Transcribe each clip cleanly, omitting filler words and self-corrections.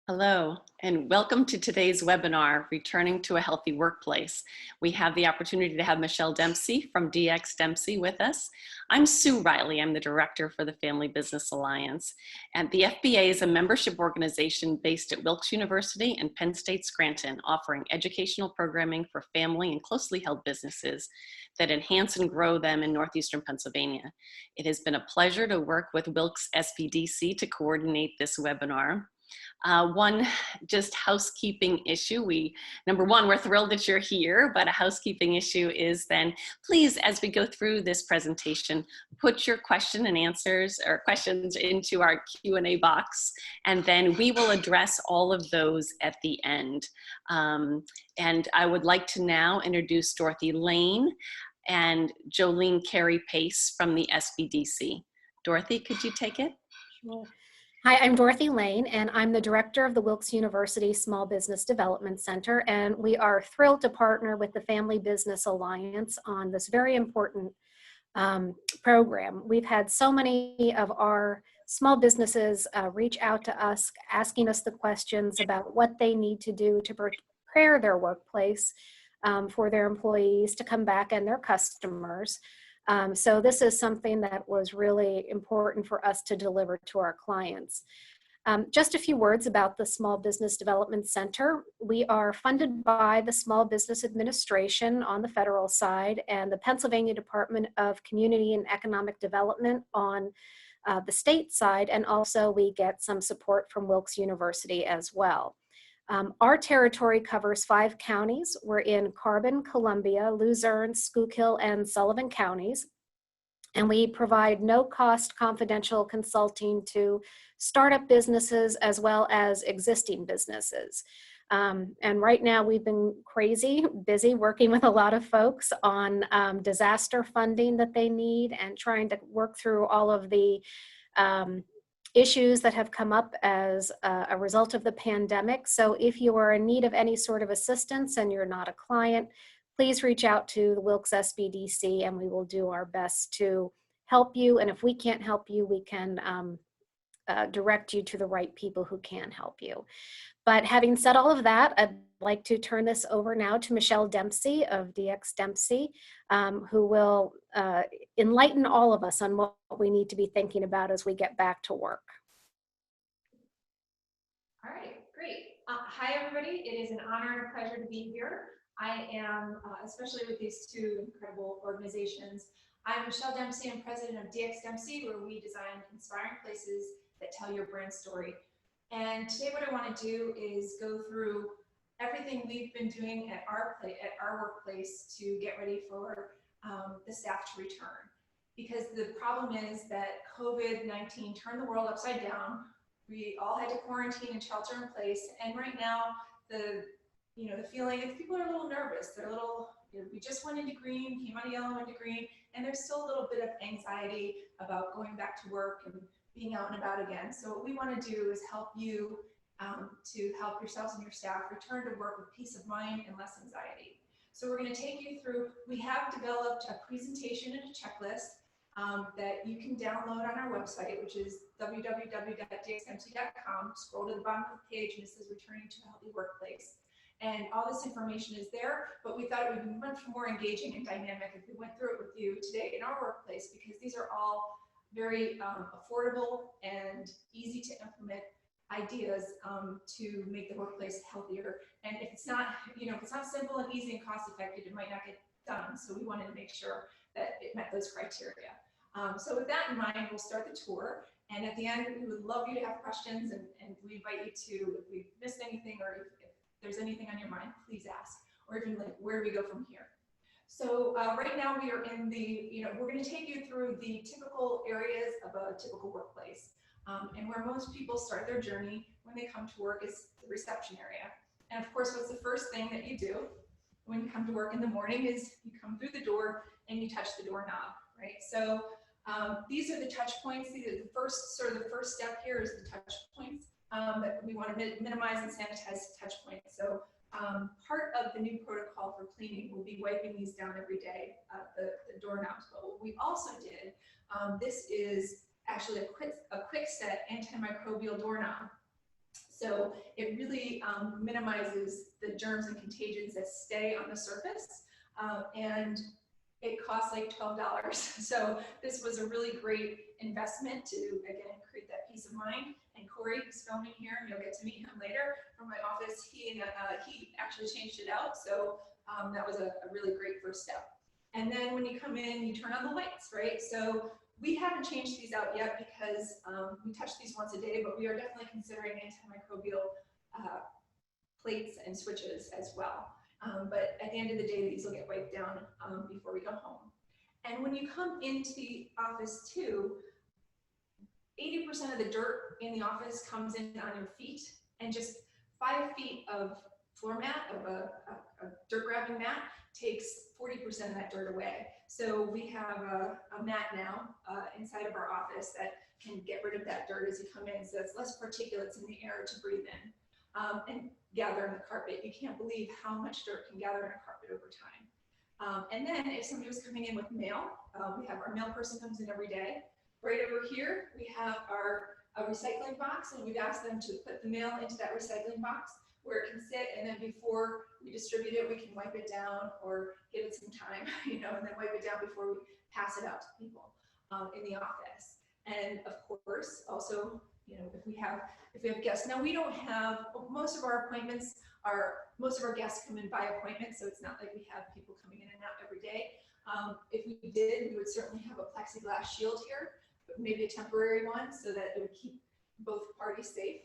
Hello, and welcome to today's webinar, Returning to a Healthy Workplace. We have the opportunity to have Michelle Dempsey from DX Dempsey with us. I'm Sue Riley. I'm the director for the Family Business Alliance. And the FBA is a membership organization based at Wilkes University and Penn State Scranton, offering educational programming for family and closely held businesses that enhance and grow them in Northeastern Pennsylvania. It has been a pleasure to work with Wilkes SBDC to coordinate this webinar. One just housekeeping issue. Number one, we're thrilled that you're here, but a housekeeping issue is then please, as we go through this presentation, put your question and answers or questions into our Q&A box, and then we will address all of those at the end. And I would like to now introduce Dorothy Lane and Jolene Carey Pace from the SBDC. Dorothy, could you take it? Sure. Hi, I'm Dorothy Lane, and I'm the director of the Wilkes University Small Business Development Center, and we are thrilled to partner with the Family Business Alliance on this very important program. We've had so many of our small businesses reach out to us, asking us the questions about what they need to do to prepare their workplace for their employees to come back and their customers. So this is something that was really important for us to deliver to our clients. Just a few words about the Small Business Development Center. We are funded by the Small Business Administration on the federal side and the Pennsylvania Department of Community and Economic Development on the state side, and also we get some support from Wilkes University as well. Our territory covers 5 counties. We're in Carbon, Columbia, Luzerne, Schuylkill, and Sullivan counties. And we provide no-cost confidential consulting to startup businesses as well as existing businesses. And right now we've been busy working with a lot of folks on disaster funding that they need and trying to work through all of the issues that have come up as a result of the pandemic. So if you are in need of any sort of assistance and you're not a client, please reach out to the Wilkes SBDC and we will do our best to help you. And if we can't help you, we can direct you to the right people who can help you. But having said all of that, I'd like to turn this over now to Michelle Dempsey of DX Dempsey, who will enlighten all of us on what we need to be thinking about as we get back to work. All right, great. Hi, everybody. It is an honor and a pleasure to be here. I am, especially with these two incredible organizations, I'm Michelle Dempsey. I'm president of DX Dempsey, where we design inspiring places that tell your brand story. And today what I want to do is go through everything we've been doing at our workplace to get ready for the staff to return. Because the problem is that COVID-19 turned the world upside down. We all had to quarantine and shelter in place. And right now, the feeling is people are a little nervous. They're a little, we just went into green, came out of yellow into green, and there's still a little bit of anxiety about going back to work and being out and about again. So what we want to do is help you to help yourselves and your staff return to work with peace of mind and less anxiety. So we're going to take you through, we have developed a presentation and a checklist that you can download on our website, which is www.dxdempsey.com. Scroll to the bottom of the page and it says Returning to a Healthy Workplace. And all this information is there, but we thought it would be much more engaging and dynamic if we went through it with you today in our workplace, because these are all very affordable and easy to implement ideas to make the workplace healthier. And if it's not, if it's not simple and easy and cost effective, it might not get done. So we wanted to make sure that it met those criteria. So with that in mind, we'll start the tour. And at the end, we would love you to have questions, and we invite you to, if we missed anything or if there's anything on your mind, please ask. Or even like, where do we go from here? So right now we are in the, we're going to take you through the typical areas of a typical workplace. And where most people start their journey when they come to work is the reception area. And of course, what's the first thing that you do when you come to work in the morning is you come through the door and you touch the doorknob, right? So these are the touch points. These are the first step here is the touch points that we want to minimize and sanitize touch points. So part of the new protocol for cleaning will be wiping these down every day, the doorknobs. But what we also did, this is actually a quick set antimicrobial doorknob. So it really minimizes the germs and contagions that stay on the surface. And it costs like $12. So this was a really great investment to, again, create that peace of mind. And Corey, who's filming here, and you'll get to meet him later from my office, he actually changed it out. So that was a really great first step. And then when you come in, you turn on the lights, right? So we haven't changed these out yet because we touch these once a day, but we are definitely considering antimicrobial plates and switches as well. But at the end of the day, these will get wiped down before we go home. And when you come into the office too, 80% of the dirt in the office comes in on your feet, and just 5 feet of floor mat, of a dirt grabbing mat, takes 40% of that dirt away. So we have a mat now inside of our office that can get rid of that dirt as you come in, so it's less particulates in the air to breathe in and gather in the carpet. You can't believe how much dirt can gather in a carpet over time. And then if somebody was coming in with mail, we have our mail person comes in every day. Right over here, we have our recycling box, and we've asked them to put the mail into that recycling box where it can sit, and then before we distribute it, we can wipe it down or give it some time, you know, and then wipe it down before we pass it out to people in the office. And of course, also, you know, if we have guests. Now we don't have, most of our appointments most of our guests come in by appointment, so it's not like we have people coming in and out every day. If we did, we would certainly have a plexiglass shield here, but maybe a temporary one so that it would keep both parties safe.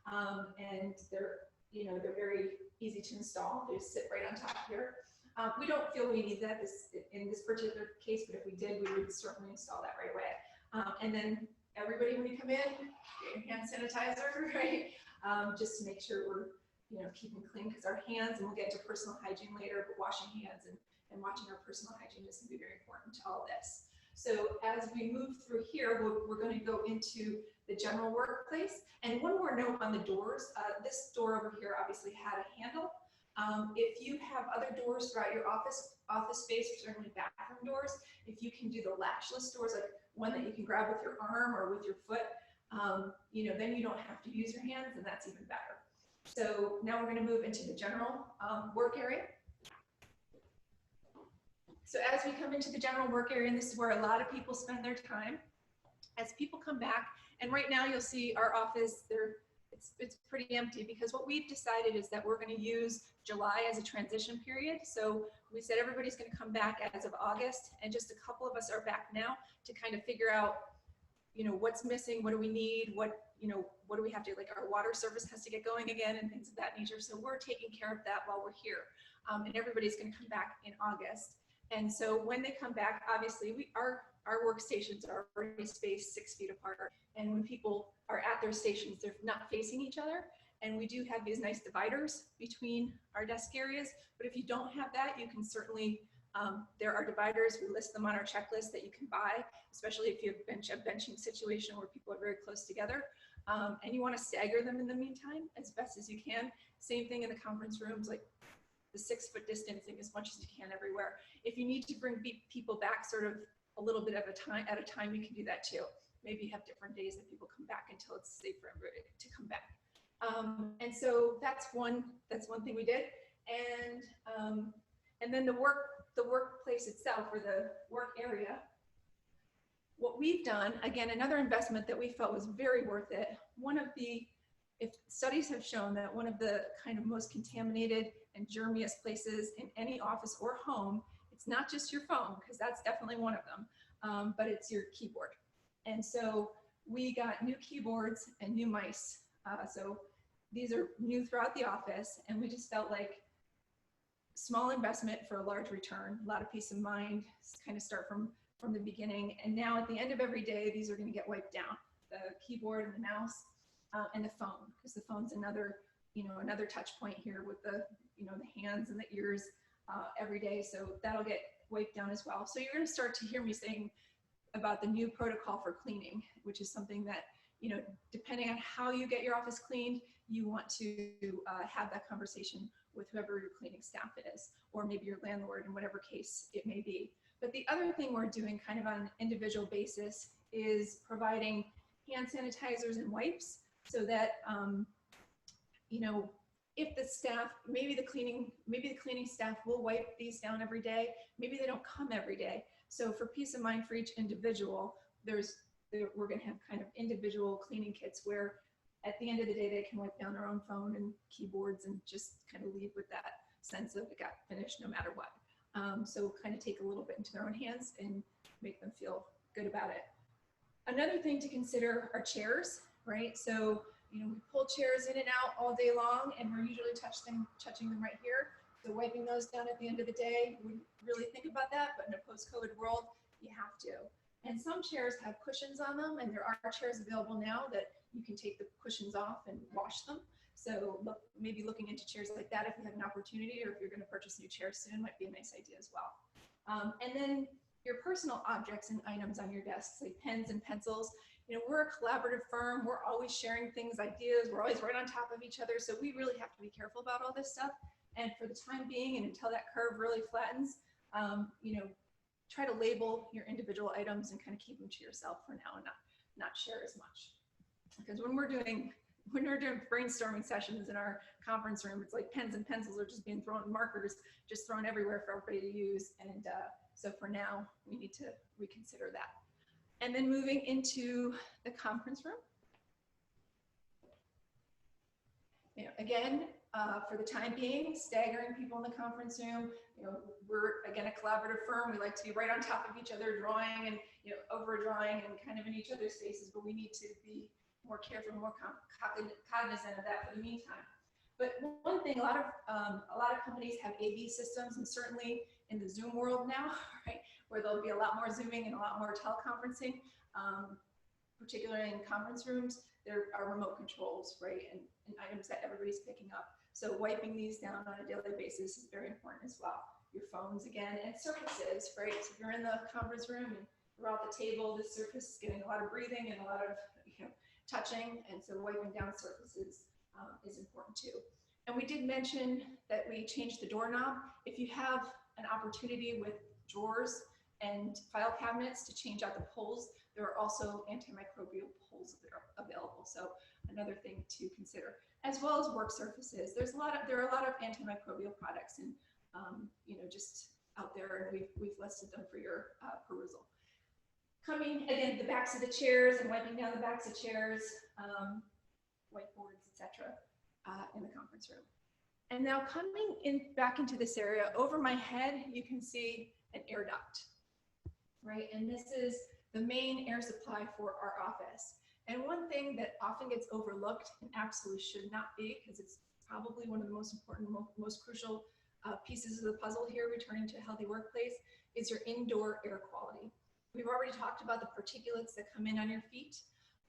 And they're very easy to install. They just sit right on top here. We don't feel we need that in this particular case, but if we did, we would certainly install that right away. And then everybody, when you come in, get your hand sanitizer, right? Just to make sure we're, keeping clean, because our hands, and we'll get to personal hygiene later, but washing hands and watching our personal hygiene is going to be very important to all this. So as we move through here, we're going to go into the general workplace. And one more note on the doors. This door over here obviously had a handle. If you have other doors throughout your office space, certainly bathroom doors, if you can do the latchless doors, like one that you can grab with your arm or with your foot, then you don't have to use your hands, and that's even better. So now we're going to move into the general work area. So as we come into the general work area, and this is where a lot of people spend their time, as people come back, and right now you'll see our office, it's pretty empty, because what we've decided is that we're going to use July as a transition period. So we said everybody's going to come back as of August, and just a couple of us are back now to kind of figure out, what's missing, what do we need, what do we have to, like our water service has to get going again and things of that nature. So we're taking care of that while we're here. And everybody's going to come back in August. And so when they come back, obviously our workstations are already spaced 6 feet apart. And when people are at their stations, they're not facing each other. And we do have these nice dividers between our desk areas. But if you don't have that, you can certainly, there are dividers. We list them on our checklist that you can buy, especially if you have a benching situation where people are very close together. And you want to stagger them in the meantime as best as you can. Same thing in the conference rooms, like the 6-foot distancing as much as you can everywhere. If you need to bring people back sort of a little bit at a time, you can do that too. Maybe you have different days that people come back until it's safe for everybody to come back. And so that's one thing we did. And then the workplace itself, or the work area, what we've done, again, another investment that we felt was very worth it. If studies have shown that one of the kind of most contaminated and germiest places in any office or home, it's not just your phone, because that's definitely one of them, but it's your keyboard. And so we got new keyboards and new mice. So these are new throughout the office, and we just felt like small investment for a large return, a lot of peace of mind, kind of start from the beginning. And now at the end of every day, these are going to get wiped down, the keyboard and the mouse and the phone, because the phone's another touch point here with the hands and the ears every day. So that'll get wiped down as well. So you're going to start to hear me saying about the new protocol for cleaning, which is something that, depending on how you get your office cleaned, you want to have that conversation with whoever your cleaning staff is, or maybe your landlord, in whatever case it may be. But the other thing we're doing kind of on an individual basis is providing hand sanitizers and wipes, so that you know, if the staff, maybe the cleaning staff will wipe these down every day. Maybe they don't come every day. So for peace of mind for each individual, we're going to have kind of individual cleaning kits where at the end of the day, they can wipe down their own phone and keyboards and just kind of leave with that sense of it got finished no matter what. So kind of take a little bit into their own hands and make them feel good about it. Another thing to consider are chairs, right? So, you know, we pull chairs in and out all day long, and we're usually touching them right here. So wiping those down at the end of the day, we really think about that, but in a post-COVID world, you have to. And some chairs have cushions on them, and there are chairs available now that you can take the cushions off and wash them. So maybe looking into chairs like that if you have an opportunity, or if you're going to purchase new chairs soon, might be a nice idea as well. And then your personal objects and items on your desks, like pens and pencils. You know, we're a collaborative firm. We're always sharing things, ideas. We're always right on top of each other. So we really have to be careful about all this stuff. And for the time being, and until that curve really flattens, you know, try to label your individual items and kind of keep them to yourself for now and not share as much. Because when we're doing brainstorming sessions in our conference room, it's like pens and pencils are just being thrown, markers just thrown everywhere for everybody to use. And so for now, we need to reconsider that. And then moving into the conference room. You know, again, for the time being, staggering people in the conference room. You know, we're again a collaborative firm. We like to be right on top of each other, drawing and, you know, over drawing and kind of in each other's faces, but we need to be more careful, more cognizant of that for the meantime. But one thing, a lot of companies have AV systems, and certainly in the Zoom world now, right, where there'll be a lot more Zooming and a lot more teleconferencing, particularly in conference rooms, there are remote controls, right, and items that everybody's picking up. So wiping these down on a daily basis is very important as well. Your phones again, and surfaces, right? So if you're in the conference room and you're at the table, the surface is getting a lot of breathing and a lot of, you know, touching, and so wiping down surfaces is important too. And we did mention that we changed the doorknob. If you have an opportunity with drawers and file cabinets to change out the pulls, there are also antimicrobial pulls that are available. So another thing to consider, as well as work surfaces. There are a lot of antimicrobial products, and you know, just out there, and we've listed them for your perusal. Coming again, the backs of the chairs and wiping down the backs of chairs, whiteboards, etc., in the conference room. And now coming in back into this area, over my head, you can see an air duct, right? And this is the main air supply for our office. And one thing that often gets overlooked and absolutely should not be, because it's probably one of the most important, most crucial pieces of the puzzle here, returning to a healthy workplace, is your indoor air quality. We've already talked about the particulates that come in on your feet.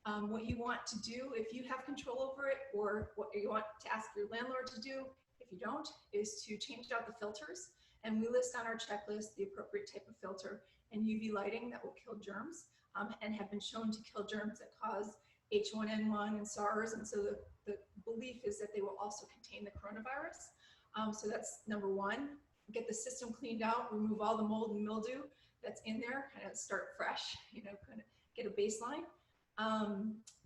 What you want to do, if you have control over it, or what you want to ask your landlord to do, if you don't, is to change out the filters. And we list on our checklist the appropriate type of filter and UV lighting that will kill germs, and have been shown to kill germs that cause H1N1 and SARS. And so the belief is that they will also contain the coronavirus. So that's number one. Get the system cleaned out, remove all the mold and mildew that's in there, kind of start fresh, you know, kind of get a baseline.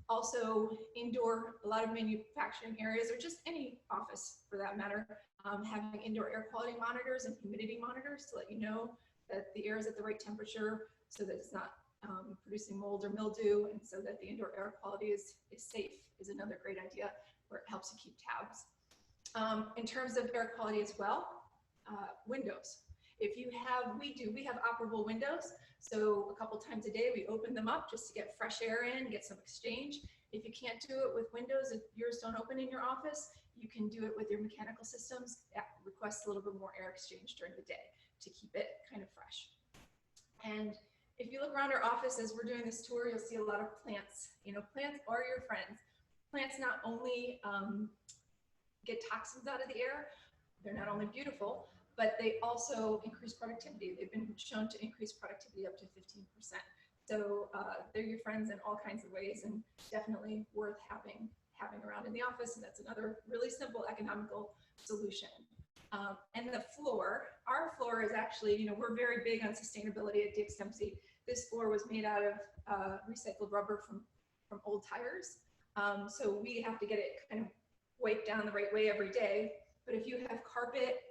Also indoor, a lot of manufacturing areas, or just any office for that matter, having indoor air quality monitors and humidity monitors to let you know that the air is at the right temperature, so that it's not producing mold or mildew, and so that the indoor air quality is safe, is another great idea where it helps to keep tabs. In terms of air quality as well, windows. If you have, we have operable windows. So a couple times a day, we open them up just to get fresh air in, get some exchange. If you can't do it with windows, if yours don't open in your office, you can do it with your mechanical systems. That requests a little bit more air exchange during the day to keep it kind of fresh. And if you look around our office as we're doing this tour, you'll see a lot of plants. You know, plants are your friends. Plants not only get toxins out of the air, they're not only beautiful, but they also increase productivity. They've been shown to increase productivity up to 15%. So they're your friends in all kinds of ways, and definitely worth having around in the office. And that's another really simple economical solution. And the floor, our floor is actually, you know, we're very big on sustainability at DX Dempsey. This floor was made out of recycled rubber from old tires. So we have to get it kind of wipe down the right way every day. But if you have carpet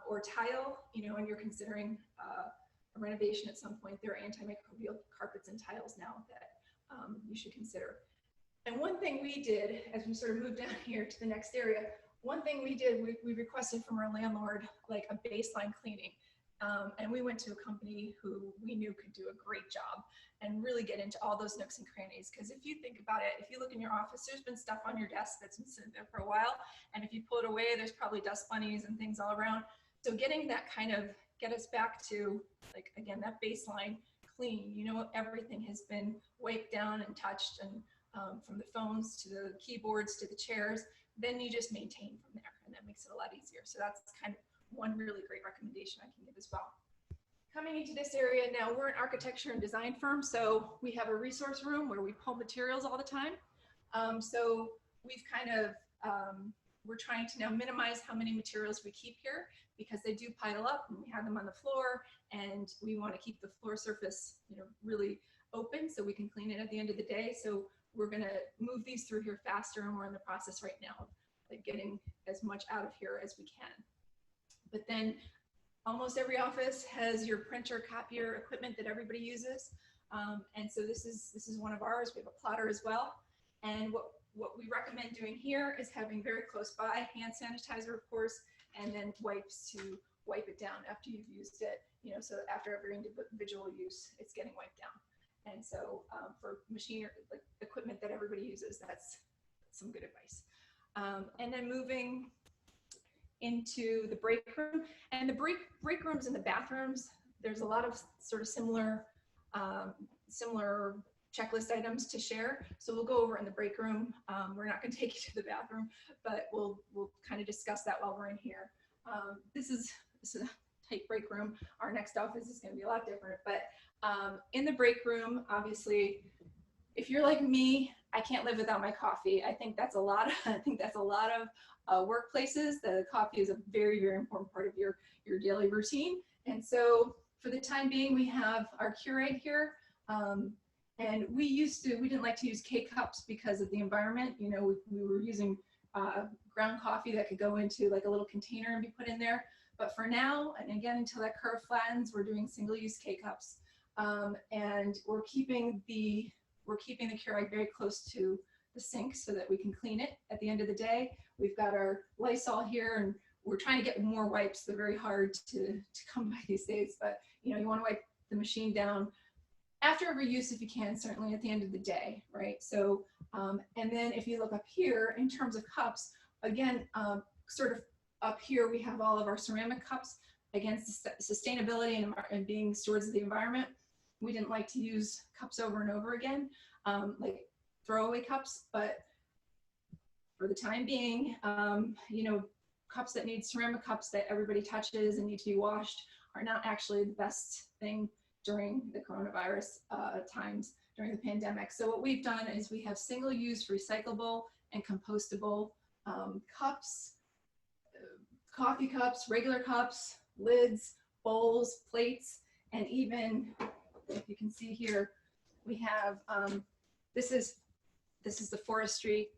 or tile, you know, and you're considering a renovation at some point, there are antimicrobial carpets and tiles now that you should consider. And one thing we did as we sort of moved down here to the next area, one thing we did, we requested from our landlord like a baseline cleaning. And we went to a company who we knew could do a great job and really get into all those nooks and crannies. Because if you think about it, if you look in your office, there's been stuff on your desk that's been sitting there for a while. And if you pull it away, there's probably dust bunnies and things all around. So getting that kind of, get us back to, like, again, that baseline clean, you know, everything has been wiped down and touched, and from the phones to the keyboards to the chairs, then you just maintain from there, and that makes it a lot easier. So that's kind of one really great recommendation I can give as well. Coming into this area now, we're an architecture and design firm, so we have a resource room where we pull materials all the time. So we've kind of, we're trying to now minimize how many materials we keep here, because they do pile up and we have them on the floor, and we want to keep the floor surface, you know, really open so we can clean it at the end of the day. So we're going to move these through here faster, and we're in the process right now of like getting as much out of here as we can. But then almost every office has your printer, copier equipment that everybody uses. And so this is one of ours. We have a plotter as well. And what we recommend doing here is having very close by hand sanitizer, of course, and then wipes to wipe it down after you've used it, you know, so after every individual use, it's getting wiped down. And so for machinery, like equipment that everybody uses, that's some good advice. And then moving into the break room, and the break rooms and the bathrooms, there's a lot of sort of similar checklist items to share. So we'll go over in the break room. We're not going to take you to the bathroom, but we'll kind of discuss that while we're in here. This is a tight break room. Our next office is going to be a lot different, but in the break room, obviously, if you're like me, I can't live without my coffee. I think that's a lot of workplaces. The coffee is a very, very important part of your daily routine. And so for the time being, we have our Keurig here. And we didn't like to use K-cups because of the environment. You know, we were using ground coffee that could go into like a little container and be put in there. But for now, and again, until that curve flattens, we're doing single-use K-cups. And we're keeping the Keurig very close to the sink so that we can clean it at the end of the day. We've got our Lysol here, and we're trying to get more wipes. They're very hard to come by these days, but you know, you want to wipe the machine down after every use if you can, certainly at the end of the day, right? So, and then if you look up here in terms of cups, again, sort of up here we have all of our ceramic cups. Again, sustainability and being stewards of the environment. We didn't like to use cups over and over again, like throwaway cups, but for the time being, you know, cups that need ceramic cups that everybody touches and need to be washed are not actually the best thing during the coronavirus times, during the pandemic. So what we've done is we have single-use recyclable and compostable cups, coffee cups, regular cups, lids, bowls, plates, and even, if you can see here, we have, this is the forestry,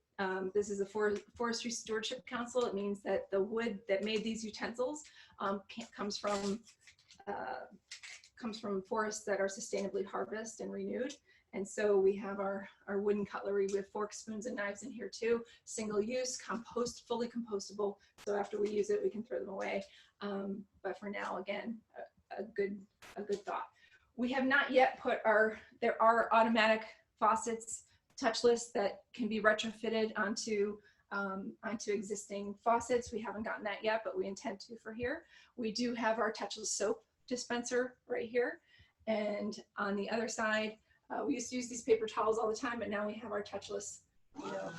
this is the Forestry Stewardship Council. It means that the wood that made these utensils comes from forests that are sustainably harvested and renewed. And so we have our wooden cutlery with forks, spoons, and knives in here too. Single use, fully compostable. So after we use it, we can throw them away. But for now, again, a good thought. We have not yet put there are automatic faucets, touchless, that can be retrofitted onto existing faucets. We haven't gotten that yet, but we intend to for here. We do have our touchless soap dispenser right here. And on the other side, we used to use these paper towels all the time, but now we have our touchless, you know,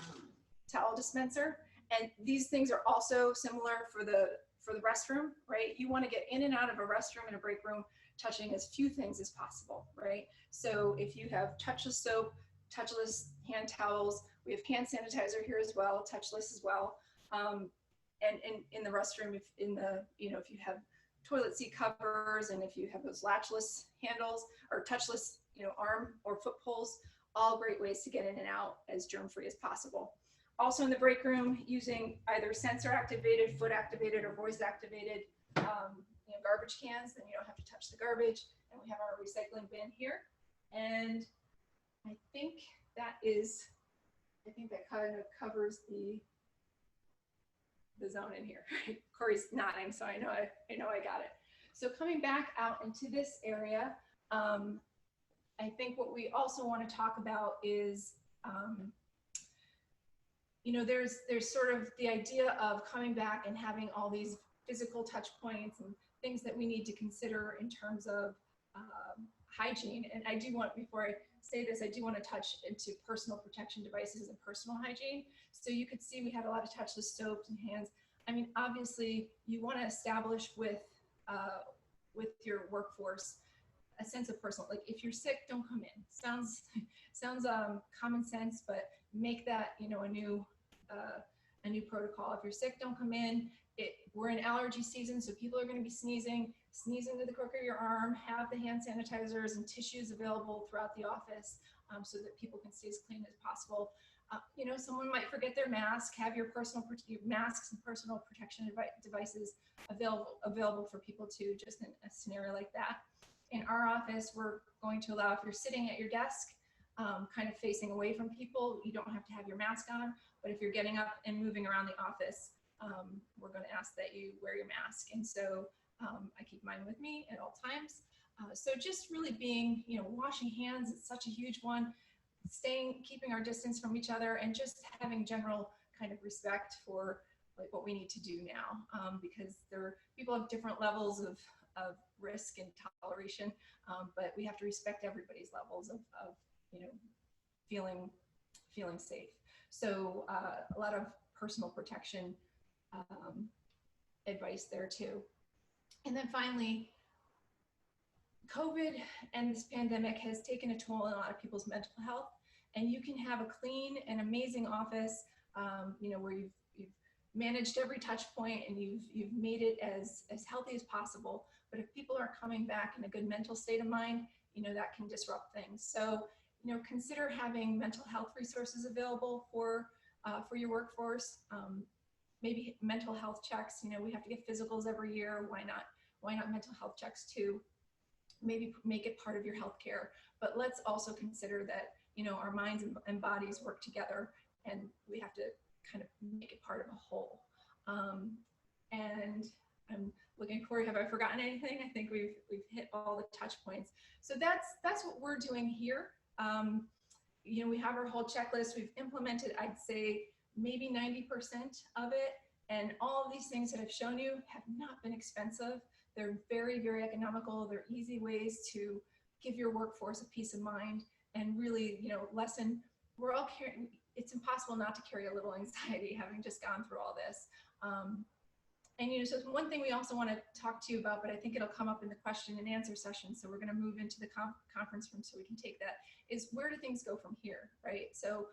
towel dispenser. And these things are also similar for the restroom, right? You want to get in and out of a restroom and a break room touching as few things as possible, right? So if you have touchless soap, touchless hand towels, we have hand sanitizer here as well, touchless as well. And in the restroom, if you have toilet seat covers, and if you have those latchless handles or touchless, you know, arm or foot pulls, all great ways to get in and out as germ-free as possible. Also in the break room, using either sensor activated, foot activated, or voice activated garbage cans, then you don't have to touch the garbage. And we have our recycling bin here. And I think that kind of covers the zone in here. Corey's nodding, so I know I got it. So coming back out into this area, I think what we also want to talk about is, there's sort of the idea of coming back and having all these physical touch points and things that we need to consider in terms of hygiene. And I do want, before I say this, I do want to touch into personal protection devices and personal hygiene. So you could see we had a lot of touchless soaps and hands. I mean, obviously you want to establish with your workforce a sense of personal, like if you're sick, don't come in. Sounds common sense, but make that, a new protocol. If you're sick, don't come in. We're in allergy season, so people are going to be sneezing. Sneeze into the crook of your arm. Have the hand sanitizers and tissues available throughout the office so that people can stay as clean as possible. Someone might forget their mask. Have your masks and personal protection devices available for people too, just in a scenario like that. In our office, we're going to allow, if you're sitting at your desk, kind of facing away from people, you don't have to have your mask on. But if you're getting up and moving around the office, we're going to ask that you wear your mask. And so I keep mine with me at all times. So just really being, washing hands is such a huge one. Keeping our distance from each other, and just having general kind of respect for like what we need to do now, because people have different levels of risk and toleration, but we have to respect everybody's levels of feeling safe. So a lot of personal protection advice there too. And then finally, COVID and this pandemic has taken a toll on a lot of people's mental health, and you can have a clean and amazing office, where you've managed every touch point and you've made it as healthy as possible. But if people aren't coming back in a good mental state of mind, that can disrupt things. So, consider having mental health resources available for your workforce. Maybe mental health checks. We have to get physicals every year. Why not mental health checks too? Maybe make it part of your healthcare. But let's also consider that our minds and bodies work together, and we have to kind of make it part of a whole. And I'm looking, Corey, have I forgotten anything? I think we've hit all the touch points. So that's what we're doing here. We have our whole checklist. We've implemented, I'd say, maybe 90% of it. And all of these things that I've shown you have not been expensive. They're very, very economical. They're easy ways to give your workforce a peace of mind and really, lessen. We're all carrying. It's impossible not to carry a little anxiety having just gone through all this. And so one thing we also want to talk to you about, but I think it'll come up in the question and answer session, so we're going to move into the conference room so we can take that, is where do things go from here, right? So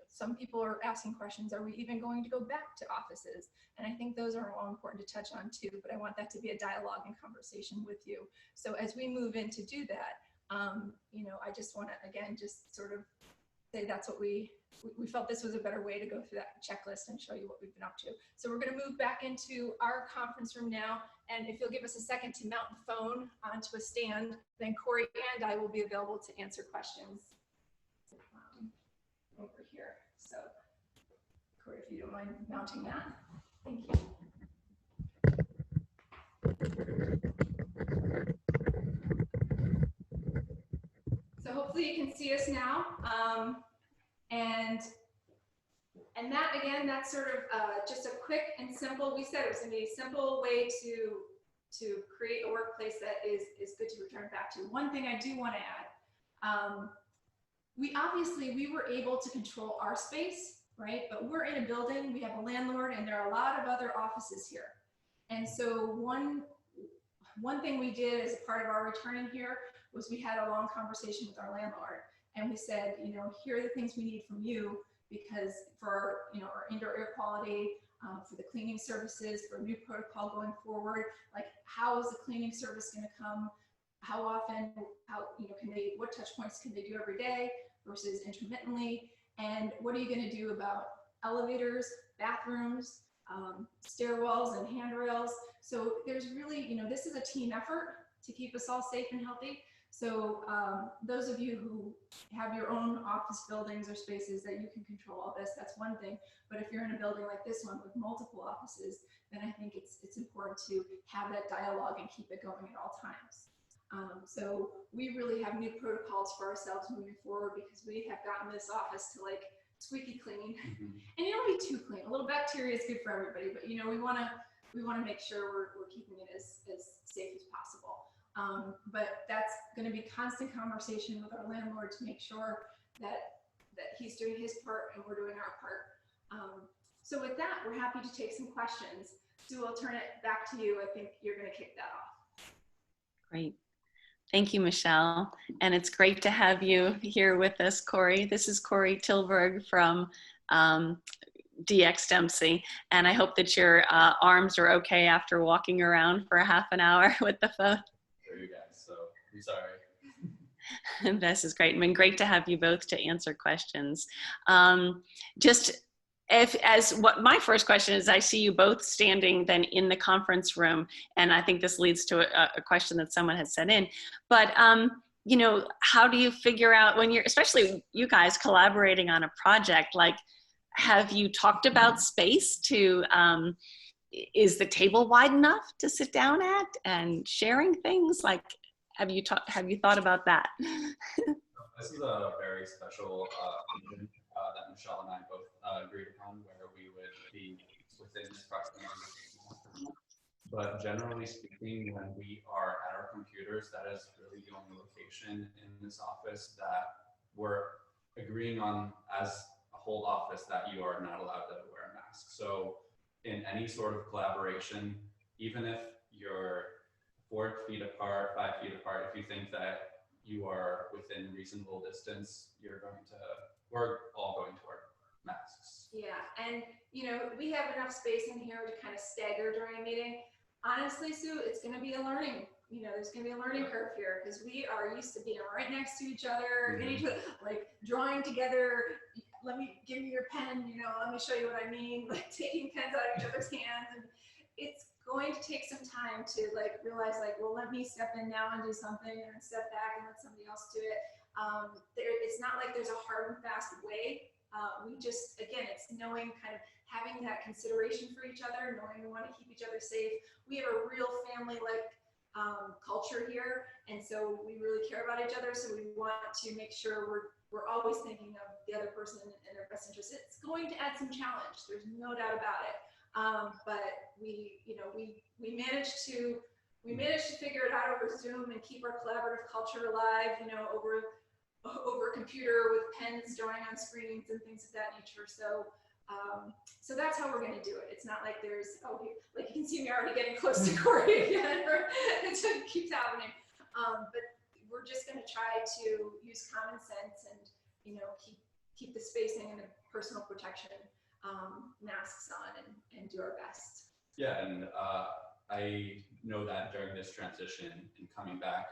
some people are asking questions, are we even going to go back to offices? And I think those are all important to touch on too, but I want that to be a dialogue and conversation with you. So as we move in to do that, I just want to, again, just sort of say that's what we felt this was a better way to go through that checklist and show you what we've been up to. So we're going to move back into our conference room now. And if you'll give us a second to mount the phone onto a stand, then Corey and I will be available to answer questions over here. So Corey, if you don't mind mounting that. Thank you. So hopefully you can see us now. And that, again, that's sort of just a quick and simple, we said it was going to be a simple way to create a workplace that is good to return back to. One thing I do want to add, we were able to control our space, right? But we're in a building, we have a landlord, and there are a lot of other offices here. And so one thing we did as a part of our returning here was we had a long conversation with our landlord. And we said, here are the things we need from you, because for our indoor air quality, for the cleaning services, for a new protocol going forward, like how is the cleaning service going to come? How often? What touch points can they do every day versus intermittently? And what are you going to do about elevators, bathrooms, stairwells and handrails. So there's really, you know, this is a team effort to keep us all safe and healthy. So those of you who have your own office buildings or spaces that you can control all this, that's one thing. But if you're in a building like this one with multiple offices, then I think it's important to have that dialogue and keep it going at all times. So we really have new protocols for ourselves moving forward because we have gotten this office to like squeaky clean. And you don't be too clean. A little bacteria is good for everybody, but you know, we want to make sure we're keeping it as safe as possible. But that's going to be constant conversation with our landlord to make sure that he's doing his part and we're doing our part. So with that, we're happy to take some questions. Sue, I'll turn it back to you. I think you're going to kick that off. Great. Thank you, Michelle. And it's great to have you here with us, Corey. This is Corey Tilburg from DX Dempsey. And I hope that your arms are okay after walking around for a half an hour with the phone. For you guys, so I'm sorry. This is great. I mean, great to have you both to answer questions. What my first question is, I see you both standing then in the conference room, and I think this leads to a question that someone has sent in. But you know, how do you figure out when you're, especially you guys collaborating on a project, like, have you talked about space to? Is the table wide enough to sit down at and sharing things? Like, have you thought about that? This is a very special vision that Michelle and I both agreed upon, where we would be within this proximity. But generally speaking, when we are at our computers, that is really the only location in this office that we're agreeing on as a whole office that you are not allowed to wear a mask. So in any sort of collaboration, even if you're 4 feet apart, 5 feet apart, if you think that you are within reasonable distance, we're all going to wear masks. Yeah, and you know, we have enough space in here to kind of stagger during a meeting. Honestly, Sue, it's going to be a learning. You know, there's going to be a learning curve here because we are used to being right next to each other, like drawing together. Let me give you your pen. You know, let me show you what I mean. Like taking pens out of each other's hands, and it's going to take some time to like realize, like, well, let me step in now and do something, and then step back and let somebody else do it. It's not like there's a hard and fast way. We just, again, it's knowing, kind of having that consideration for each other, knowing we want to keep each other safe. We have a real family-like culture here, and so we really care about each other. So we want to make sure we're always thinking of the other person and their best interest. It's going to add some challenge. There's no doubt about it. But we managed to figure it out over Zoom and keep our collaborative culture alive. You know, over a computer with pens drawing on screens and things of that nature. So that's how we're going to do it. It's not like there's, like you can see me already getting close to Corey again. It keeps happening. But we're just going to try to use common sense and, you know, keep the spacing and the personal protection masks on and do our best. Yeah, and I know that during this transition and coming back,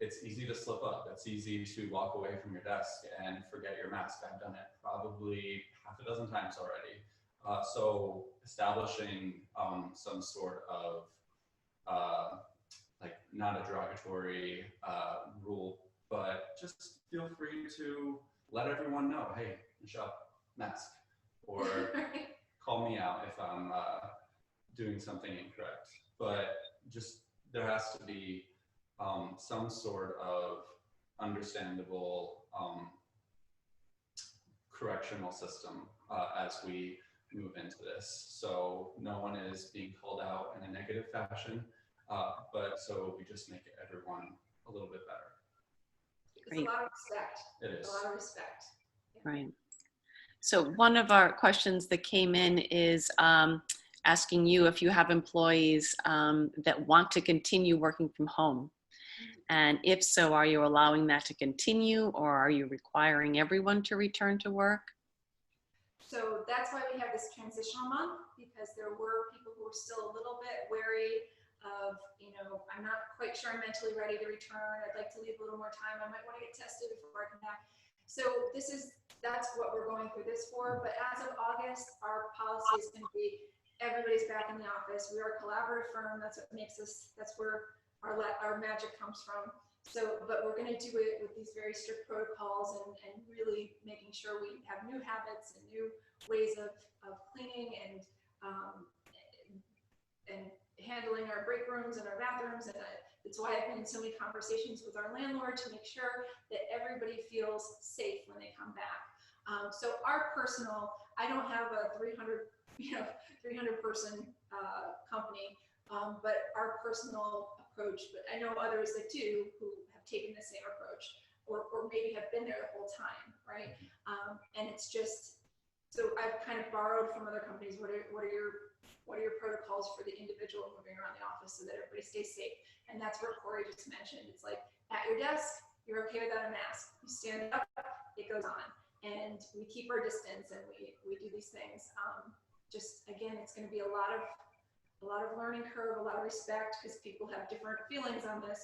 it's easy to slip up. It's easy to walk away from your desk and forget your mask. I've done it probably half a dozen times already. So establishing some sort of like not a derogatory rule, but just feel free to let everyone know, hey, Michelle, mask, or call me out if I'm doing something incorrect. But just there has to be some sort of understandable correctional system as we move into this. So no one is being called out in a negative fashion, but so we just make everyone a little bit better. It's a lot of respect. It is. A lot of respect. Yeah. Right. So one of our questions that came in is asking you if you have employees that want to continue working from home. And if so, are you allowing that to continue, or are you requiring everyone to return to work? So that's why we have this transitional month, because there were people who were still a little bit wary of, you know, I'm not quite sure I'm mentally ready to return. I'd like to leave a little more time. I might want to get tested before I come back. So this is that's what we're going through this for. But as of August, our policy is going to be everybody's back in the office. We are a collaborative firm. That's what makes us, that's where our magic comes from. So, but we're going to do it with these very strict protocols and really making sure we have new habits and new ways of cleaning and handling our break rooms and our bathrooms. And that's why I've been in so many conversations with our landlord to make sure that everybody feels safe when they come back. So our personal, I don't have a 300 person company, but our personal approach, but I know others that do who have taken the same approach or maybe have been there the whole time, right? And it's just, so I've kind of borrowed from other companies, what are your protocols for the individual moving around the office so that everybody stays safe? And that's what Corey just mentioned. It's like at your desk, you're okay without a mask. You stand up, it goes on. And we keep our distance and we do these things. Just again, it's going to be a lot of learning curve, a lot of respect, because people have different feelings on this.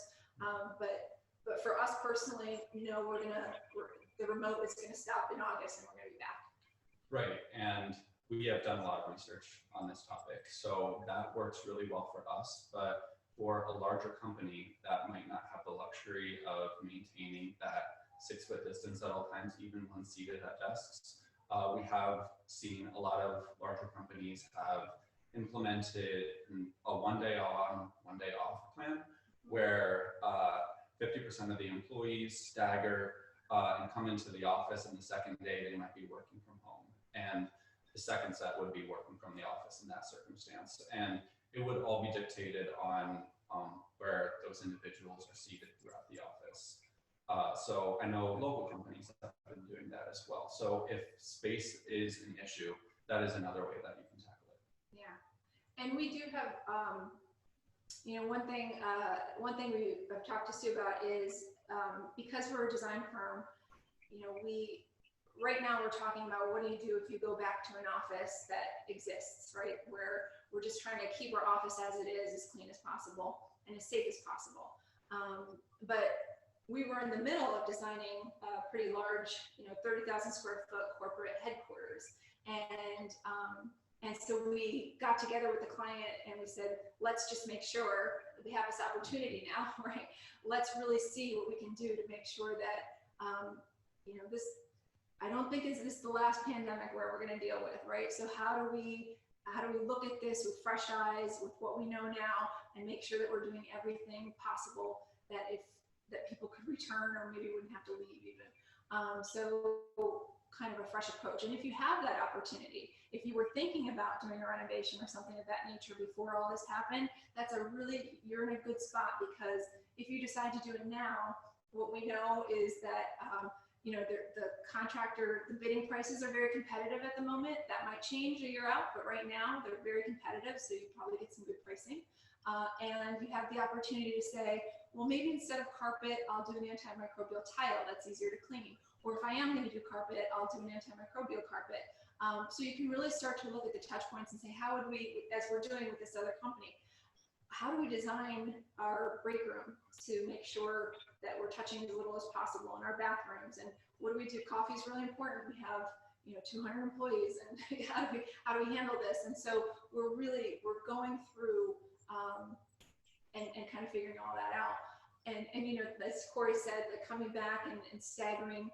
But for us personally, you know, the remote is going to stop in August and we're going to be back. Right, and we have done a lot of research on this topic, so that works really well for us. But for a larger company that might not have the luxury of maintaining that 6-foot distance at all times, even when seated at desks, we have seen a lot of larger companies have implemented a 1-day on, 1-day off plan where 50% of the employees stagger and come into the office, and the second day they might be working from home. And the second set would be working from the office in that circumstance. And it would all be dictated on where those individuals are seated throughout the office. So I know local companies have been doing that as well. So if space is an issue, that is another way that you can tackle it. Yeah, and we do have, you know, one thing I've talked to Sue about is because we're a design firm, you know, right now we're talking about what do you do if you go back to an office that exists, right? Where we're just trying to keep our office as it is, as clean as possible and as safe as possible. But we were in the middle of designing a pretty large, you know, 30,000 square foot corporate headquarters. And so we got together with the client and we said, let's just make sure we have this opportunity now, right? Let's really see what we can do to make sure that, you know, I don't think is this the last pandemic where we're going to deal with, right? So how do we look at this with fresh eyes, with what we know now, and make sure that we're doing everything possible that people could return or maybe wouldn't have to leave even. So kind of a fresh approach. And if you have that opportunity, if you were thinking about doing a renovation or something of that nature before all this happened, you're in a good spot, because if you decide to do it now, what we know is that, you know, the contractor, the bidding prices are very competitive at the moment. That might change a year out, but right now they're very competitive. So you probably get some good pricing. And you have the opportunity to say, well, maybe instead of carpet, I'll do an antimicrobial tile. That's easier to clean. Or if I am going to do carpet, I'll do an antimicrobial carpet. So you can really start to look at the touch points and say, how would we, as we're doing with this other company, how do we design our break room to make sure that we're touching as little as possible in our bathrooms? And what do we do? Coffee is really important. We have, you know, 200 employees, and how do we handle this? And so we're going through and kind of figuring all that out. And you know, as Corey said, the coming back and staggering.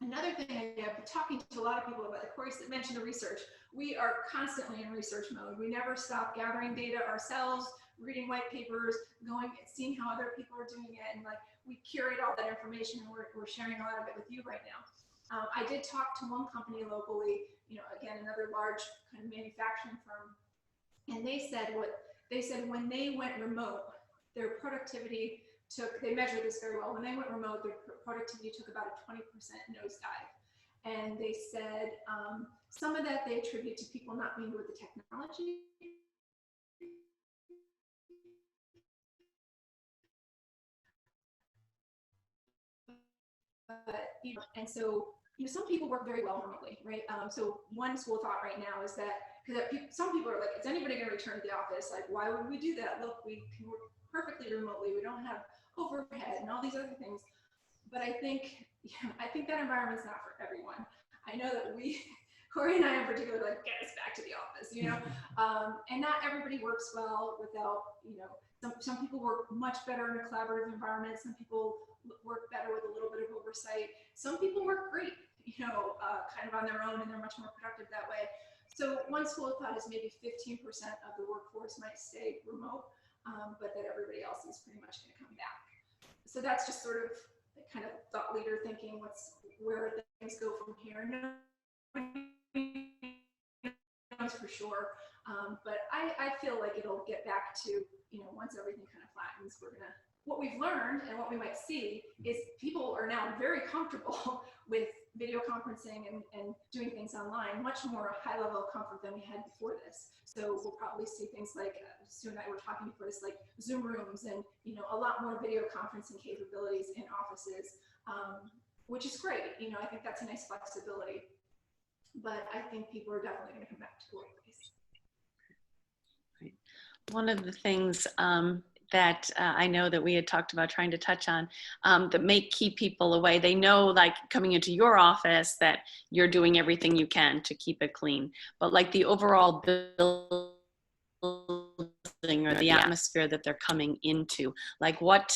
Another thing I've been talking to a lot of people about, Corey mentioned the research. We are constantly in research mode. We never stop gathering data ourselves, reading white papers, seeing how other people are doing it, and like we curate all that information, and we're sharing a lot of it with you right now. I did talk to one company locally, you know, again, another large kind of manufacturing firm, and they said when they went remote, their productivity they measured this very well. When they went remote, their productivity took about a 20% nosedive. And they said some of that they attribute to people not being with the technology. You know, and so, you know, some people work very well remotely, right? So one school of thought right now is that, because some people are like, is anybody going to return to the office? Like, why would we do that? Look, we can work perfectly remotely. We don't have overhead and all these other things. But I think that environment's not for everyone. I know that Corey and I in particular, like, get us back to the office, you know? And not everybody works well without, you know, some people work much better in a collaborative environment. Some people work better with a little bit of oversight. Some people work great, you know, kind of on their own, and they're much more productive that way. So one school of thought is maybe 15% of the workforce might stay remote, but that everybody else is pretty much going to come back. So that's just sort of kind of thought leader thinking, where things go from here. No, for sure. But I feel like it'll get back to, you know, once everything kind of flattens, what we've learned and what we might see is people are now very comfortable with video conferencing and doing things online, much more high level of comfort than we had before this. So we'll probably see things like, Sue and I were talking before this, like Zoom rooms and, you know, a lot more video conferencing capabilities in offices, which is great. You know, I think that's a nice flexibility. But I think people are definitely going to come back to the workplace. One of the things that I know that we had talked about trying to touch on that may keep people away. They know, like, coming into your office that you're doing everything you can to keep it clean, but like the overall building or the atmosphere that they're coming into, like what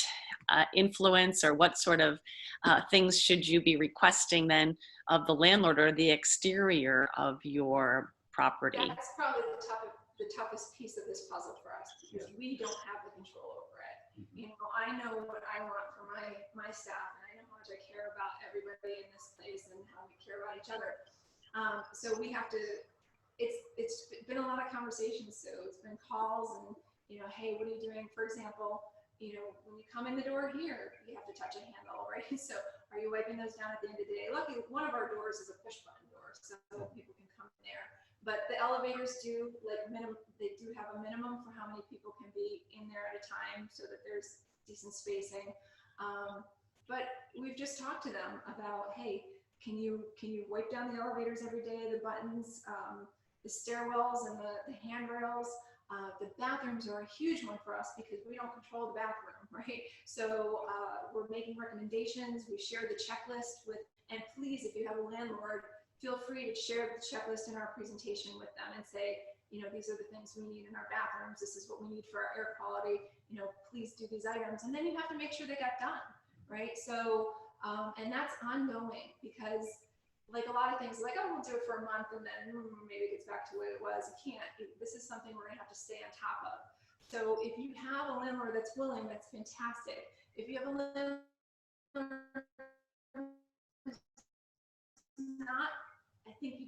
influence or what sort of things should you be requesting then of the landlord or the exterior of your property? That's probably the toughest piece of this puzzle for us, because we don't have the control over it. You know, I know what I want for my staff, and I know how much I care about everybody in this place and how we care about each other. So we have to, it's been a lot of conversations. So it's been calls and, you know, hey, what are you doing? For example, you know, when you come in the door here, you have to touch a handle, right? So are you wiping those down at the end of the day? Luckily, one of our doors is a push button door, so people can come in there. But the elevators do, like, they do have a minimum for how many people can be in there at a time, so that there's decent spacing. But we've just talked to them about, hey, can you wipe down the elevators every day, the buttons, the stairwells and the handrails. The bathrooms are a huge one for us because we don't control the bathroom, right? So we're making recommendations. We share the checklist with, and please, if you have a landlord, feel free to share the checklist in our presentation with them and say, you know, these are the things we need in our bathrooms. This is what we need for our air quality. You know, please do these items. And then you have to make sure they got done, right? So, and that's ongoing, because like a lot of things, like, oh, we'll do it for a month and then maybe it gets back to what it was. You can't. This is something we're gonna have to stay on top of. So if you have a landlord that's willing, that's fantastic. If you have a landlord who's not, I think you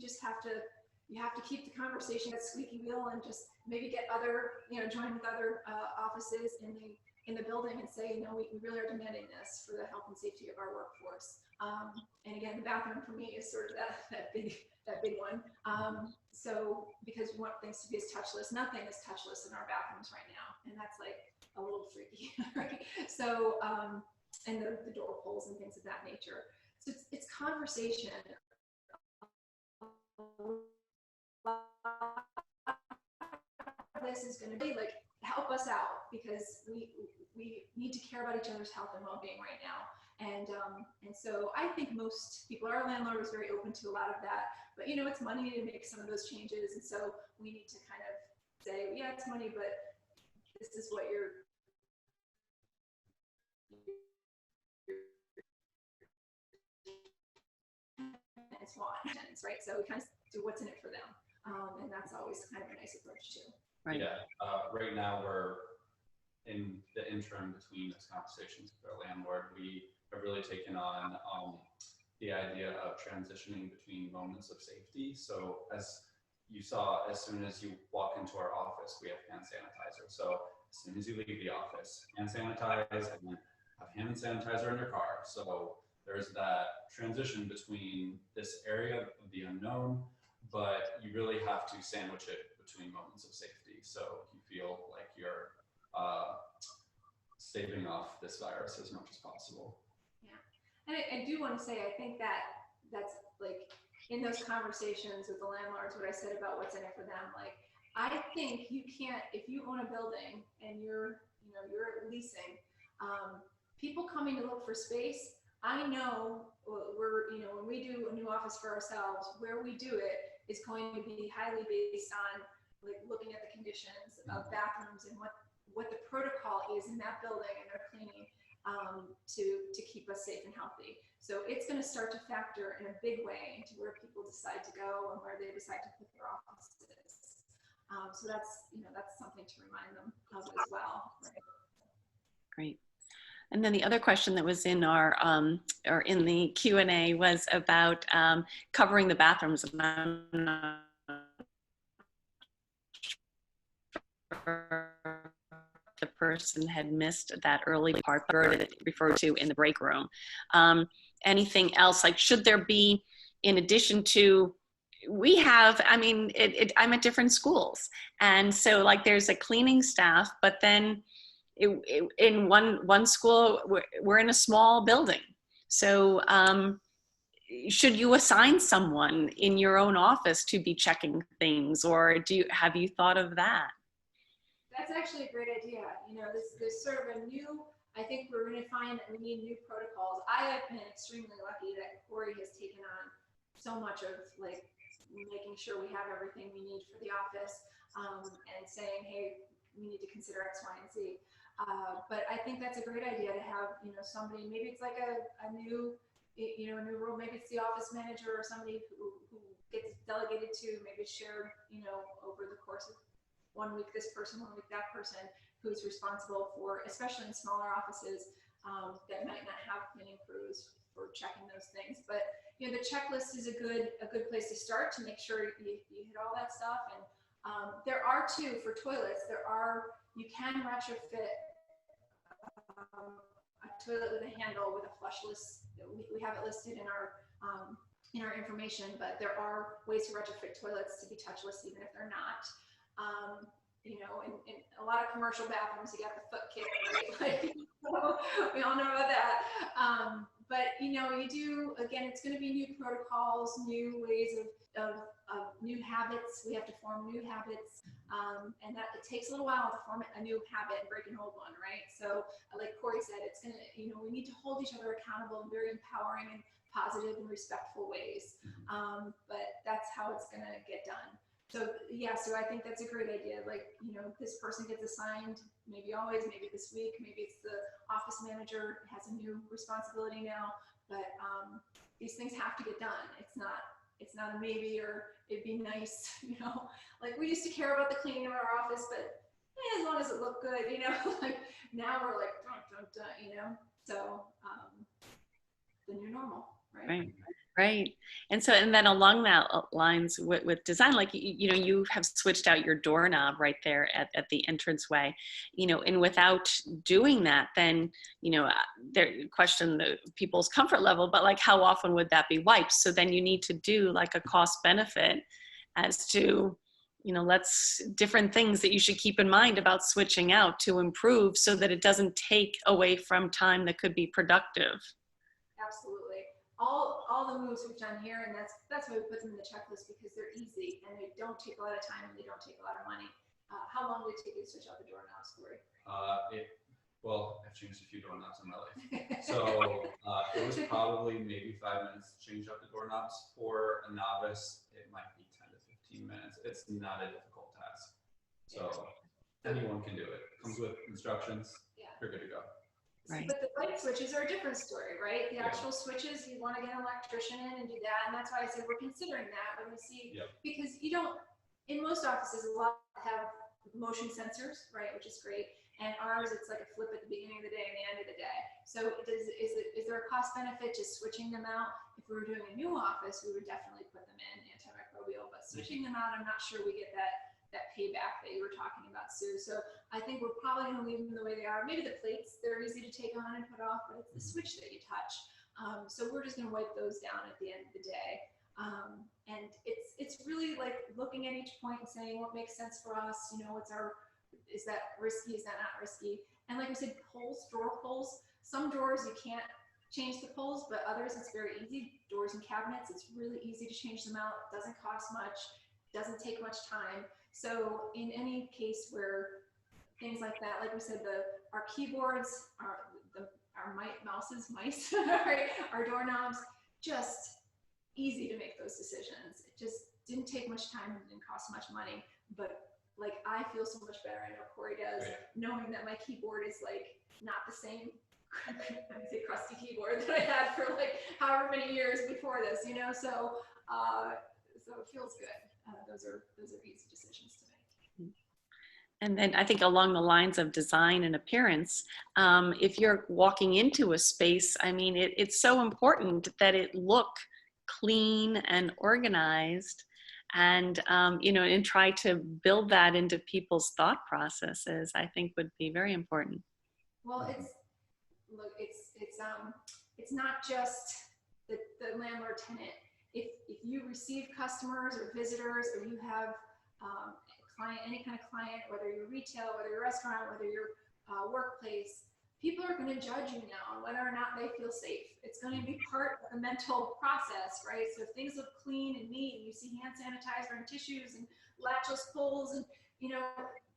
have to keep the conversation at squeaky wheel and just maybe get other, you know, join with other offices in the building and say, you know, we really are demanding this for the health and safety of our workforce. And again, the bathroom for me is sort of that big one. So because we want things to be as touchless, nothing is touchless in our bathrooms right now, and that's like a little freaky, right? So and the door pulls and things of that nature. So it's conversation. This is going to be like, help us out, because we need to care about each other's health and well-being right now. And so I think most people, our landlord is very open to a lot of that, but you know, it's money to make some of those changes. And so we need to kind of say, yeah, it's money, but this is what you're right? So we kind of do what's in it for them. And that's always kind of a nice approach too. Right. Yeah. Right now we're in the interim between those conversations with our landlord. We have really taken on the idea of transitioning between moments of safety. So as you saw, as soon as you walk into our office, we have hand sanitizer. So as soon as you leave the office, hand sanitize, and then have hand sanitizer in your car. So there's that transition between this area of the unknown, but you really have to sandwich it between moments of safety. So you feel like you're staving off this virus as much as possible. Yeah, and I do want to say, I think that's like in those conversations with the landlords, what I said about what's in it for them. Like, I think you can't, if you own a building and you're leasing, people coming to look for space I know when we do a new office for ourselves, where we do it is going to be highly based on like looking at the conditions of bathrooms and what the protocol is in that building and their cleaning to keep us safe and healthy. So it's going to start to factor in a big way into where people decide to go and where they decide to put their offices. So that's something to remind them of as well. Right? Great. And then the other question that was in our or in the Q&A was about covering the bathrooms. And I'm not sure the person had missed that early part, but referred to in the break room. Anything else? Like, should there be, in addition to, we have, I mean, I'm at different schools, and so like there's a cleaning staff, but then in one school, we're in a small building. So should you assign someone in your own office to be checking things, or have you thought of that? That's actually a great idea. There's sort of a new, I think we're going to find that we need new protocols. I have been extremely lucky that Corey has taken on so much of like making sure we have everything we need for the office and saying, hey, we need to consider X, Y, and Z. But I think that's a great idea to have, somebody, maybe it's like a new role, maybe it's the office manager or somebody who gets delegated to, maybe shared, over the course of 1 week this person, 1 week that person, who's responsible for, especially in smaller offices that might not have cleaning crews for checking those things. But the checklist is a good place to start to make sure you hit all that stuff. And there are too, for toilets, you can retrofit a toilet with a handle with a flushless. We have it listed in our information, but there are ways to retrofit toilets to be touchless even if they're not. In a lot of commercial bathrooms, you got the foot kick, right? Like, we all know about that. But you do, again, it's going to be new protocols, new ways of new habits. We have to form new habits, and that it takes a little while to form a new habit and break an old one, right? So, like Corey said, it's going to, we need to hold each other accountable in very empowering and positive and respectful ways. But that's how it's going to get done. So yeah, so I think that's a great idea. Like, this person gets assigned, maybe always, maybe this week, maybe it's the office manager has a new responsibility now, but these things have to get done. It's not a maybe, or it'd be nice, like we used to care about the cleaning of our office, but as long as it looked good, like now we're like, dun, dun, dun, so the new normal, right? Right. And then along that lines with design, like, you have switched out your doorknob right there at the entranceway, and without doing that, then, there question the people's comfort level, but like, how often would that be wiped? So then you need to do like a cost benefit as to, different things that you should keep in mind about switching out to improve so that it doesn't take away from time that could be productive. Absolutely. All the moves we've done here, and that's why we put them in the checklist, because they're easy and they don't take a lot of time and they don't take a lot of money. How long did it take you to switch out the doorknobs, Corey? Well, I've changed a few doorknobs in my life. So it was probably maybe 5 minutes to change out the doorknobs. For a novice, it might be 10 to 15 minutes. It's not a difficult task. So anyone can do it. Comes with instructions. Yeah. You're good to go. Right. But the light switches are a different story, right? The actual switches, you want to get an electrician in and do that. And that's why I said we're considering that when we see, because in most offices, a lot have motion sensors, right? Which is great. And ours, it's like a flip at the beginning of the day and the end of the day. So is there a cost benefit to switching them out? If we were doing a new office, we would definitely put them in antimicrobial, but switching them out, I'm not sure we get that payback that you were talking about, Sue. So I think we're probably going to leave them the way they are. Maybe the plates, they're easy to take on and put off, but it's the switch that you touch. So we're just going to wipe those down at the end of the day. And it's really like looking at each point and saying what makes sense for us. Is that risky? Is that not risky? And like I said, drawer pulls. Some drawers you can't change the pulls, but others it's very easy. Doors and cabinets, it's really easy to change them out. It doesn't cost much. Doesn't take much time. So in any case where things like that, like we said, our keyboards, our mice, right? Our doorknobs, just easy to make those decisions. It just didn't take much time and didn't cost much money, but like I feel so much better. I know Corey does, knowing that my keyboard is like not the same crusty keyboard that I had for like however many years before this, you know. So it feels good. Those are easy decisions to make. And then I think along the lines of design and appearance, if you're walking into a space, I mean, it's so important that it look clean and organized, and you know, and try to build that into people's thought processes, I think would be very important. Well, it's not just the landlord tenant. If you receive customers or visitors, or you have any kind of client, whether you're retail, whether you're restaurant, whether you're workplace, people are going to judge you now on whether or not they feel safe. It's going to be part of the mental process, right? So if things look clean and neat, and you see hand sanitizer and tissues and latchless pulls, and you know,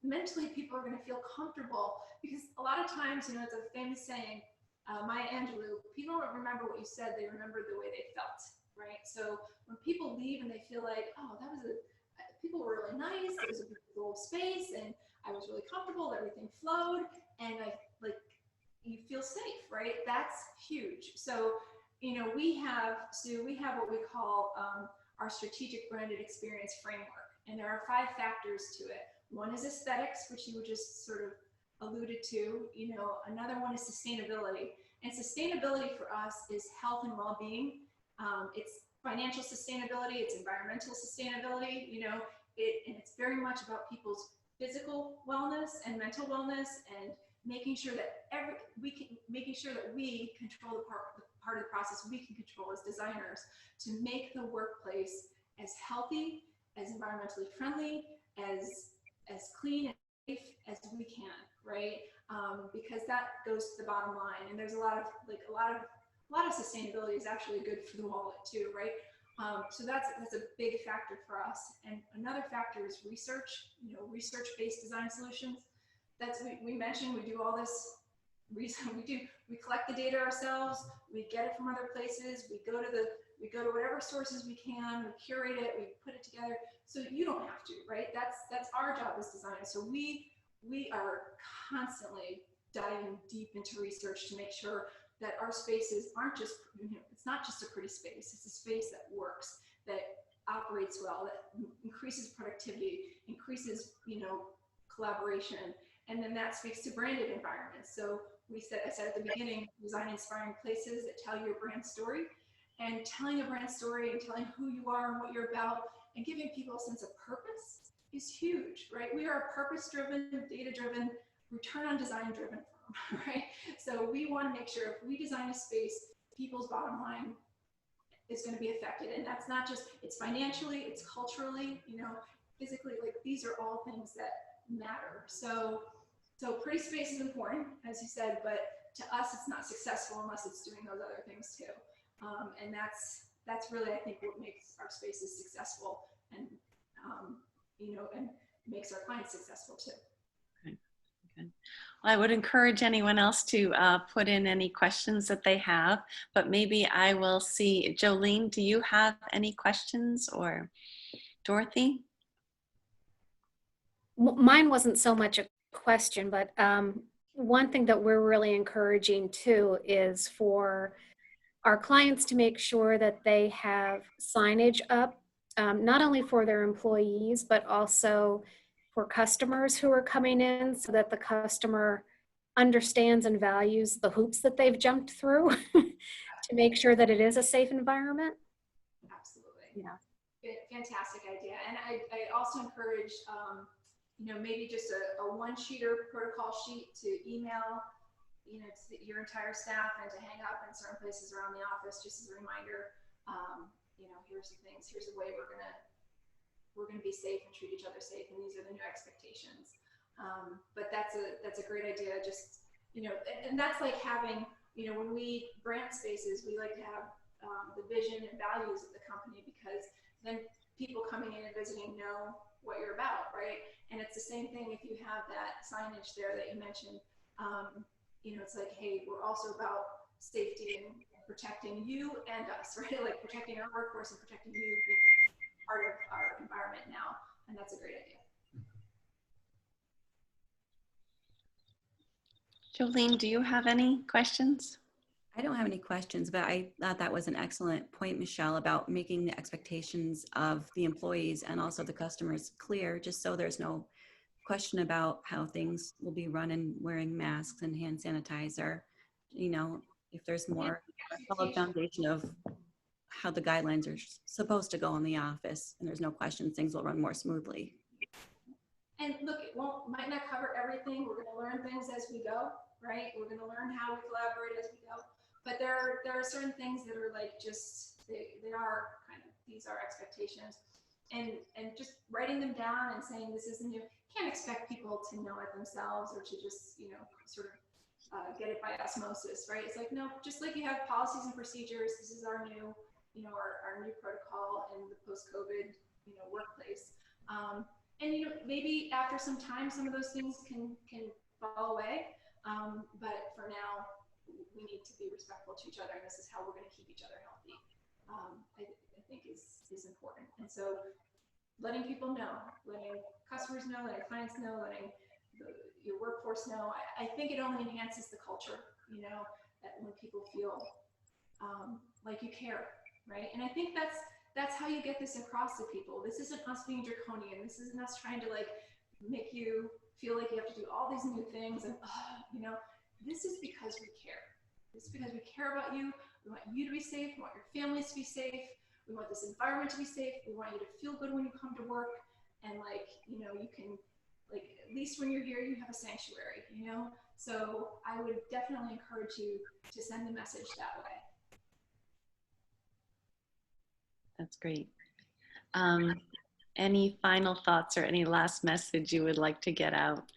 mentally people are going to feel comfortable, because a lot of times, you know, it's a famous saying, Maya Angelou, people don't remember what you said, they remember the way they felt, right? So when people leave and they feel like, oh, people were really nice, it was a beautiful space, and I was really comfortable, everything flowed, and you feel safe, right? That's huge. So, you know, we have what we call our strategic branded experience framework, and there are 5 factors to it. One is aesthetics, which you just sort of alluded to. You know, another one is sustainability, and sustainability for us is health and well-being. It's financial sustainability, it's environmental sustainability, you know, and it's very much about people's physical wellness and mental wellness, and making sure that we control the part of the process we can control as designers, to make the workplace as healthy, as environmentally friendly, as clean and safe as we can, right? Because that goes to the bottom line. And there's a lot of sustainability is actually good for the wallet too, right? So that's a big factor for us. And another factor is research, you know, research-based design solutions. We mentioned, we do all this research, we collect the data ourselves, we get it from other places, we go to whatever sources we can, we curate it, we put it together, so you don't have to, right? That's our job as designers. So we are constantly diving deep into research to make sure that our spaces aren't just, you know, it's not just a pretty space, it's a space that works, that operates well, that increases productivity, increases, you know, collaboration, and then that speaks to branded environments. So I said at the beginning, design inspiring places that tell your brand story, and telling a brand story and telling who you are and what you're about, and giving people a sense of purpose is huge, right? We are a purpose-driven, data-driven, return on design-driven firm, right? So we want to make sure if we design a space, people's bottom line is going to be affected. And that's not just, it's financially, it's culturally, you know, physically, like these are all things that matter. So pretty space is important, as you said, but to us, it's not successful unless it's doing those other things too. And that's really, I think, what makes our spaces successful, and you know, and makes our clients successful too. Okay. Good. Well, I would encourage anyone else to put in any questions that they have, but maybe I will see, Jolene, do you have any questions, or Dorothy? Mine wasn't so much a question, but one thing that we're really encouraging too is for our clients to make sure that they have signage up, not only for their employees, but also for customers who are coming in, so that the customer understands and values the hoops that they've jumped through to make sure that it is a safe environment. Absolutely. Yeah. Fantastic idea. And I also encourage, you know, maybe just a one-sheeter protocol sheet to email, you know, to your entire staff, and to hang up in certain places around the office, just as a reminder. You know, here's the things, here's the way we're gonna be safe and treat each other safe, and these are the new expectations. But that's a great idea. Just, you know, and that's like having, you know, when we brand spaces, we like to have the vision and values of the company, because then people coming in and visiting know what you're about, right? And it's the same thing if you have that signage there that you mentioned. you know, it's like, hey, we're also about safety and protecting you and us, right? Like protecting our workforce and protecting you being part of our environment now. And that's a great idea. Jolene, do you have any questions? I don't have any questions, but I thought that was an excellent point, Michelle, about making the expectations of the employees and also the customers clear, just so there's no question about how things will be run and wearing masks and hand sanitizer. You know, if there's more solid foundation of how the guidelines are supposed to go in the office, and there's no question, things will run more smoothly. And look, it might not cover everything. We're going to learn things as we go, right? We're going to learn how we collaborate as we go. But there are certain things that are like just, they are kind of, these are expectations. And just writing them down and saying this isn't new. Can't expect people to know it themselves or to just, you know, sort of get it by osmosis, right? It's like, no, just like you have policies and procedures, this is our new, you know, our new protocol in the post-COVID, you know, workplace. And, you know, maybe after some time, some of those things can fall away. But for now, we need to be respectful to each other, and this is how we're going to keep each other healthy. I think is important. And so letting people know, letting customers know, letting clients know, letting your workforce know, I think it only enhances the culture, you know, that when people feel like you care, right? And I think that's how you get this across to people. This isn't us being draconian. This isn't us trying to like make you feel like you have to do all these new things. And, you know, this is because we care. This is because we care about you. We want you to be safe. We want your families to be safe. We want this environment to be safe. We want you to feel good when you come to work. And like, you know, you can, like, at least when you're here, you have a sanctuary, you know? So I would definitely encourage you to send the message that way. That's great. Any final thoughts or any last message you would like to get out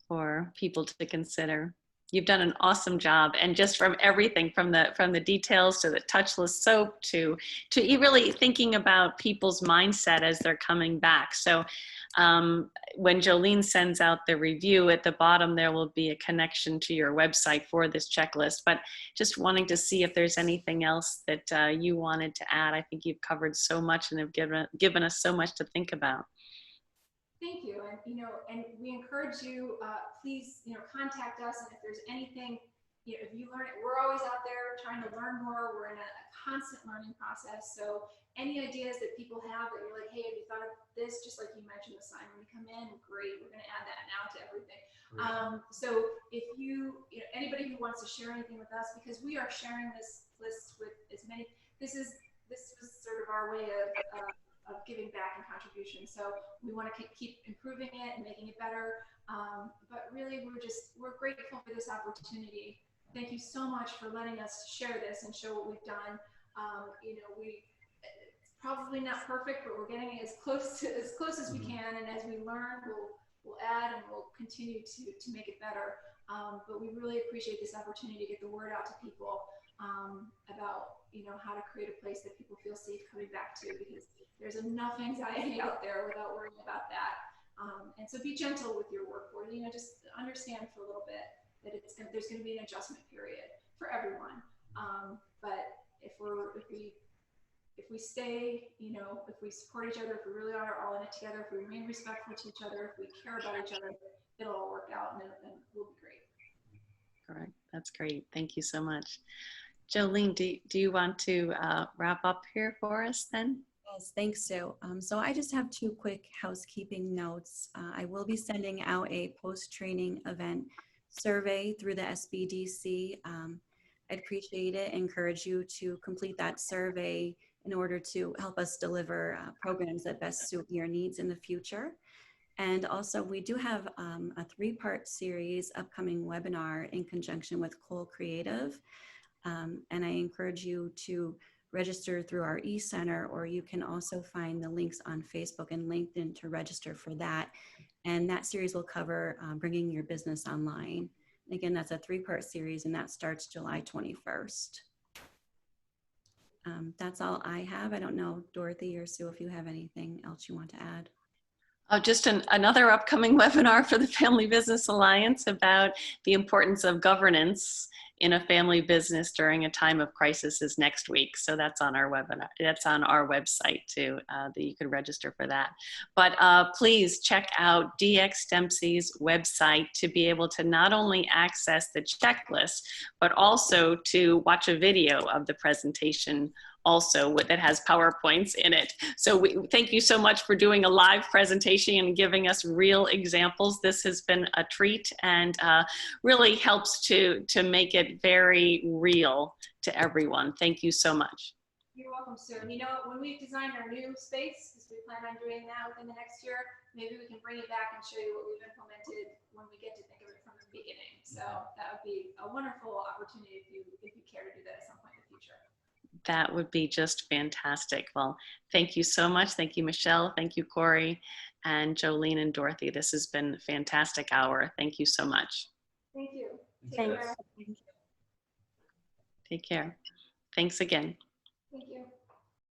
for people to consider? You've done an awesome job, and just from everything, from the details to the touchless soap to really thinking about people's mindset as they're coming back. So when Jolene sends out the review, at the bottom there will be a connection to your website for this checklist. But just wanting to see if there's anything else that you wanted to add. I think you've covered so much and have given us so much to think about. Thank you. And, you know, and we encourage you, please, you know, contact us. And if there's anything, you know, if you learn it, we're always out there trying to learn more. We're in a constant learning process. So any ideas that people have that you're like, hey, have you thought of this? Just like you mentioned the sign when you come in, great. We're going to add that now to everything. So if you know, anybody who wants to share anything with us, because we are sharing this list with as many, this was sort of our way of giving back and contribution. So we want to keep improving it and making it better. But really, we're grateful for this opportunity. Thank you so much for letting us share this and show what we've done. You know, it's probably not perfect, but we're getting it as close as we can. And as we learn, we'll add and we'll continue to make it better. But we really appreciate this opportunity to get the word out to people about, you know, how to create a place that people feel safe coming back to, because there's enough anxiety out there without worrying about that. And so be gentle with your workforce. You know, just understand for a little bit that there's going to be an adjustment period for everyone. But if we stay, you know, if we support each other, if we really are all in it together, if we remain respectful to each other, if we care about each other, it'll all work out and we'll be great. Correct. That's great. Thank you so much. Jolene, do you want to wrap up here for us then? Yes, thanks, Sue. So I just have two quick housekeeping notes. I will be sending out a post-training event survey through the SBDC. I'd appreciate it. Encourage you to complete that survey in order to help us deliver programs that best suit your needs in the future. And also, we do have a 3-part series upcoming webinar in conjunction with Cole Creative. And I encourage you to register through our e-center, or you can also find the links on Facebook and LinkedIn to register for that. And that series will cover bringing your business online. Again, that's a 3-part series, and that starts July 21st. That's all I have. I don't know, Dorothy or Sue, if you have anything else you want to add. Just another upcoming webinar for the Family Business Alliance about the importance of governance in a family business during a time of crisis is next week. So that's on our webinar. That's on our website too, that you can register for that. But please check out DX Dempsey's website to be able to not only access the checklist, but also to watch a video of the presentation also that has PowerPoints in it. So we thank you so much for doing a live presentation and giving us real examples. This has been a treat and really helps to make it very real to everyone. Thank you so much. You're welcome, Sue. And you know, when we design our new space, because we plan on doing that within the next year, maybe we can bring you back and show you what we've implemented when we get to think of it from the beginning. So that would be a wonderful opportunity if you care to do that at some point in the future. That would be just fantastic. Well, thank you so much. Thank you, Michelle. Thank you, Corey, and Jolene and Dorothy. This has been a fantastic hour. Thank you so much. Thank you. Thanks. Care. Take care. Thanks again. Thank you.